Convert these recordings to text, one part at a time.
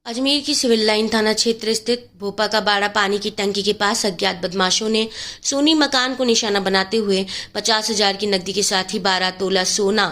अजमेर की civil line थाना क्षेत्र स्थित भोपा का बाड़ा पानी की टंकी के पास अज्ञात बदमाशों ने सोनी मकान को निशाना बनाते हुए 50,000 की नकदी के साथ ही 12 तोला सोना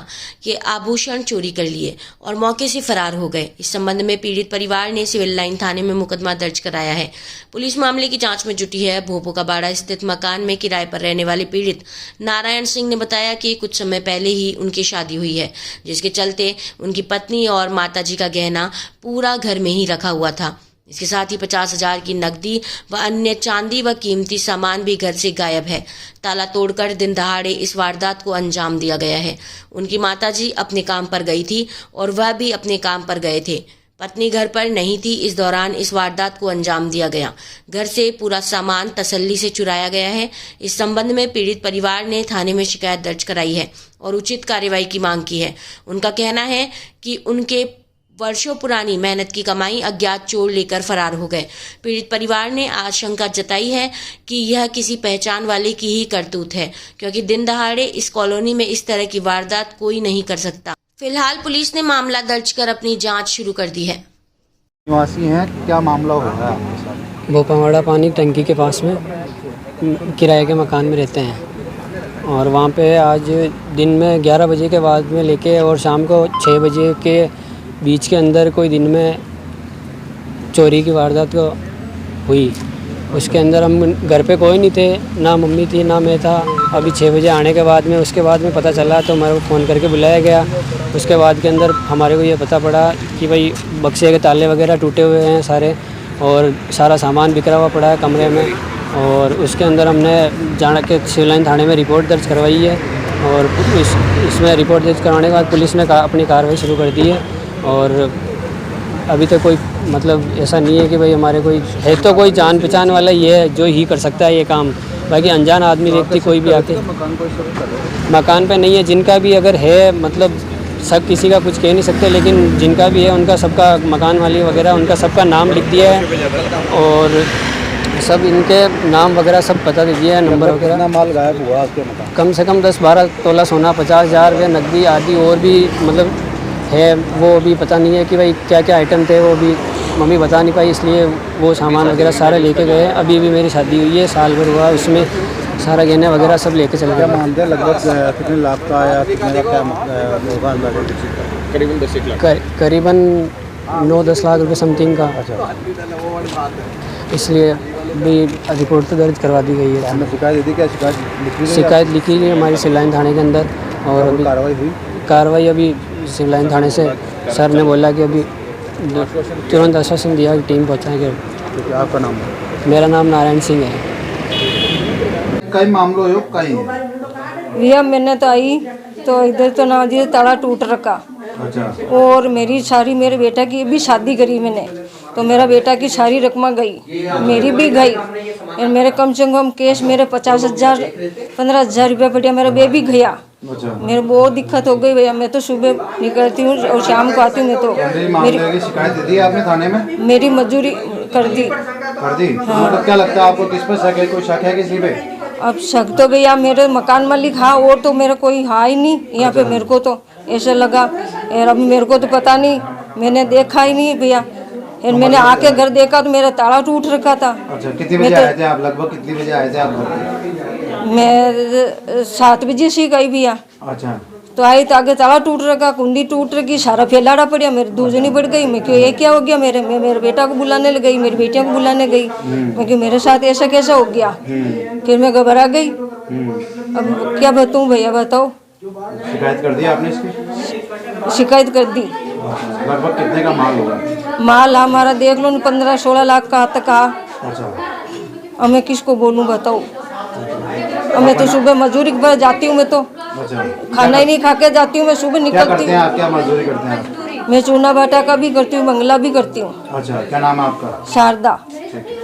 के आभूषण चोरी कर लिए और मौके से फरार हो गए। इस संबंध में पीड़ित परिवार ने सिविल लाइन थाने में मुकदमा दर्ज कराया है। पुलिस मामले की जांच में जुटी है। भोपा का बाड़ा स्थित मकान में किराए पर रहने वाले पीड़ित नारायण सिंह ने बताया कि कुछ समय पहले ही उनकी शादी हुई है, जिसके चलते उनकी पत्नी और माताजी का गहना पूरा घर में ही रखा हुआ था। इसके साथ ही 50,000 की नकदी व अन्य चांदी व कीमती सामान भी घर से गायब है। ताला तोड़कर दिन दहाड़े इस वारदात को अंजाम दिया गया है। उनकी माताजी अपने काम पर गई थी और वह भी अपने काम पर गए थे। पत्नी घर पर नहीं थी। इस दौरान इस वारदात को अंजाम दिया गया। घर से पूरा सामान तसल्ली से चुराया गया है। इस संबंध में पीड़ित परिवार ने थाने में शिकायत दर्ज कराई है और उचित कार्रवाई की मांग की है। उनका कहना है कि उनके वर्षों पुरानी मेहनत की कमाई अज्ञात चोर लेकर फरार हो गए। पीड़ित परिवार ने आशंका जताई है कि यह किसी पहचान वाले की ही करतूत है, क्योंकि दिन दहाड़े इस कॉलोनी में इस तरह की वारदात कोई नहीं कर सकता। फिलहाल पुलिस ने मामला दर्ज कर अपनी जांच शुरू कर दी है। निवासी हैं, क्या मामला हुआ है आपके साथ? भोपावाड़ा पानी टंकी के पास में किराए के मकान में रहते हैं और वहाँ पे आज दिन में 11 बजे के बाद में लेके और शाम को 6 बजे के बीच के अंदर कोई दिन में चोरी की वारदात हुई। उसके अंदर हम घर पे कोई नहीं थे, ना मम्मी थी ना मैं था। अभी 6 बजे आने के बाद में उसके बाद में पता चला तो हमारे को फ़ोन करके बुलाया गया। उसके बाद के अंदर हमारे को ये पता पड़ा कि भाई बक्से के ताले वगैरह टूटे हुए हैं सारे और सारा सामान बिखरा हुआ पड़ा है कमरे में। और उसके अंदर हमने जाना के सिविल लाइन थाने में रिपोर्ट दर्ज करवाई है और इसमें रिपोर्ट दर्ज करवाने के बाद पुलिस ने अपनी कार्रवाई शुरू कर दी है। और अभी तक कोई मतलब ऐसा नहीं है कि भाई हमारे कोई है, तो कोई जान पहचान वाला ये है जो ही कर सकता है ये काम। बाकी अनजान आदमी व्यक्ति कोई भी आके मकान पे नहीं है। जिनका भी अगर है मतलब सब किसी का कुछ कह नहीं सकते, लेकिन जिनका भी है उनका सबका मकान वाली वगैरह उनका सबका नाम लिख दिया है और सब इनके नाम वगैरह सब पता दे दिया है, नंबर वगैरह। कितना माल गायब हुआ आपके मकान? कम से कम 10-12 तोला सोना, 50,000 रुपये नकदी आदि और भी मतलब है। वो भी पता नहीं है कि भाई क्या क्या आइटम थे, वो भी मम्मी बता नहीं पाई, इसलिए वो सामान वगैरह सारे लेके गए। अभी भी मेरी शादी हुई है, साल भर हुआ, उसमें सारा गहने वगैरह सब लेके चले गए। मानते हैं लगभग कितने लाख का आया, कितने का क्या होगा? करीबन 10 लाख, करीबन 9-10 लाख रुपये समथिंग का। अच्छा, इसलिए भी रिपोर्ट तो दर्ज करवा दी गई है। हमने शिकायत दी? क्या शिकायत लिखी है हमारी सिविल लाइन थाने के अंदर और अभी कार्रवाई हुई? कार्रवाई अभी सिविल लाइन थाने से सर ने बोला कि अभी तुरंत आश्वासन दिया कि टीम पहुँचाएंगे। तो आपका नाम? मेरा नाम नारायण सिंह है। कई मामलों हो कई भैया मैंने तो आई तो इधर तो ना जी ताला टूट रखा। अच्छा, और मेरी सारी मेरे बेटा की भी शादी करी मैंने, तो मेरा बेटा की सारी रकम गई, मेरी भी गई। और मेरे कम से कम केस मेरे 50,000 15,000 रुपया पड़ा, मेरा बेबी गया। अच्छा, मेरे बहुत दिक्कत हो गई भैया। मैं तो सुबह निकलती हूँ और शाम को आती हूँ। मैं तो मेरी शिकायत दी आपने थाने में? मेरी मजदूरी कर दी। हाँ। मतलब क्या लगता है आपको, किस पर शक है? कोई शक है किसी पे? अब शक तो भैया मेरे मकान मालिक हाँ, और तो मेरा कोई हाँ ही नहीं यहाँ पे। मेरे को तो ऐसा लगा यार, अब मेरे को तो पता नहीं, मैंने देखा ही नहीं भैया। और मैंने आके घर देखा तो मेरा ताला टूट रखा था। अच्छा, कितने बजे आए थे आप? लगभग कितने बजे आए थे आप घर? मैं 7 बजे से गई भैया। अच्छा, तो आई तो आगे ताला टूट रखा, कुंडी टूट रखी, सारा फैलाड़ा पड़ा। मेरी दूजनी बढ़ गई। मैं क्यों, ये क्या हो गया? मैं मेरे बेटा को बुलाने लग गई, मेरी बेटियों को बुलाने गई। मैं क्यों मेरे साथ ऐसा कैसा हो गया? फिर मैं घबरा गई। अब क्या बताऊँ भैया, बताओ। शिकायत कर दी आपने इसकी? शिकायत कर दी। लगभग कितने का माल होगा? माल हमारा देख लो 15-16 लाख का तक का। अच्छा, अब मैं किसको बोलूँ बताओ। अब मैं तो सुबह मजदूरी पर जाती हूँ। मैं तो अच्छा, खाना ही नहीं खा के जाती हूँ। मैं सुबह क्या निकलती करते हैं आप? क्या मजदूरी करते हैं आप? मैं चूना बाटा का भी करती हूँ, मंगला भी करती हूँ। अच्छा, क्या नाम है आपका? शारदा। ठीक है।